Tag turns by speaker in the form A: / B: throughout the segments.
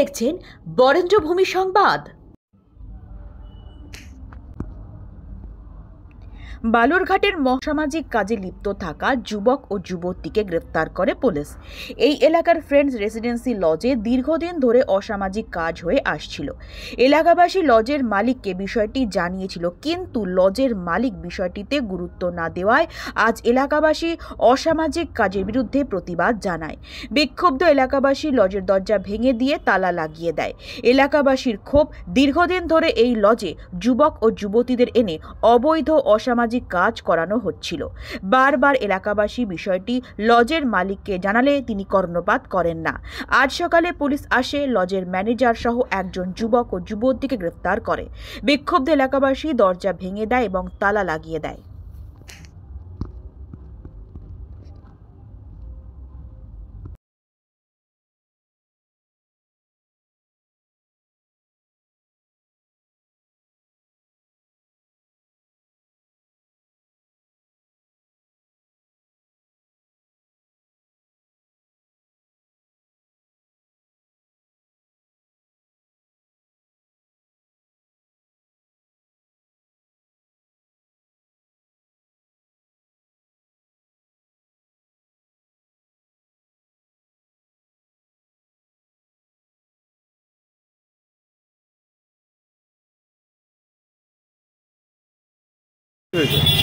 A: দেখছেন বরেন্দ্রভূমি সংবাদ। বালুরঘাটের অসামাজিক কাজে লিপ্ত থাকা যুবক ও যুবতীকে গ্রেফতার করে পুলিশ। এই এলাকার ফ্রেন্ডস রেসিডেন্সি লজে দীর্ঘদিন ধরে অসামাজিক কাজ হয়ে আসছিল। এলাকাবাসী লজের মালিককে বিষয়টি জানিয়েছিল, কিন্তু লজের মালিক বিষয়টিতে গুরুত্ব না দেওয়ায় আজ এলাকাবাসী অসামাজিক কাজের বিরুদ্ধে প্রতিবাদ জানায়। বিক্ষুব্ধ এলাকাবাসী লজের দরজা ভেঙে দিয়ে তালা লাগিয়ে দেয়। এলাকাবাসীর ক্ষোভ, দীর্ঘদিন ধরে এই লজে যুবক ও যুবতীদের এনে অবৈধ অসামাজিক কাজ করানো হচ্ছিল। বারবার এলাকাবাসী বিষয়টি লজের মালিককে জানালে তিনি কর্ণপাত করেন না। আজ সকালে পুলিশ আসে, লজের ম্যানেজার সহ একজন যুবক ও যুবতীকে গ্রেফতার করে। বিক্ষুব্ধ এলাকাবাসী দরজা ভেঙে দেয় এবং তালা লাগিয়ে দেয়।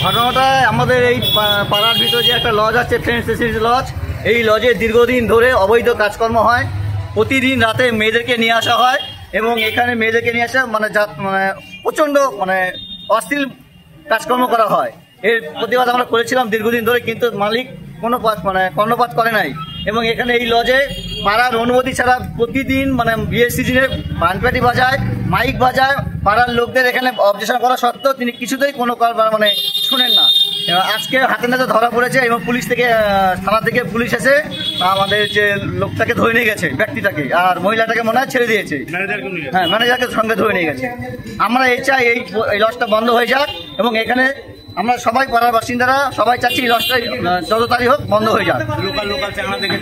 B: ঘটনাটা আমাদের এই পাড়ার ভিতরে যে একটা লজ আছে, ফ্রেন্ডস রেসিডেন্সি লজ, এই লজে দীর্ঘদিন ধরে অবৈধ কাজকর্ম হয়। প্রতিদিন রাতে মেয়েদেরকে নিয়ে আসা হয় এবং এখানে মেয়েদেরকে নিয়ে আসা মানে প্রচণ্ড অশ্লীল কাজকর্ম করা হয়। এর প্রতিবাদ আমরা করেছিলাম দীর্ঘদিন ধরে, কিন্তু মালিক কোনো কর্ণপাত করে নাই। এবং এখানে এই লজে পাড়ার অনুমতি ছাড়া প্রতিদিন বিয়ের সিজনে বানপাটি বাজায়, মাইক বাজায়। পাড়ার লোকদের এখানে অবজেকশন করা সত্ত্বেও তিনি কিছুতেই কোনো শুনেন না। আজকে হাতে নাতে ধরা পড়েছে এবং পুলিশ থেকে, থানা থেকে পুলিশ এসে আমাদের যে লোকটাকে ধরে নিয়ে গেছে, ব্যক্তিটাকে, আর মহিলাটাকে মনে হয় ছেড়ে দিয়েছে। হ্যাঁ, ম্যানেজারকে সঙ্গে ধরে নিয়ে গেছে। আমরা এই চাই এই লজটা বন্ধ হয়ে যাক এবং এখানে আমরা সবাই পাড়ার বাসিন্দারা সবাই চাচ্ছি এই লজটা যত তাড়াতাড়ি হোক বন্ধ হয়ে যাক। লোকাল চ্যানেল থেকে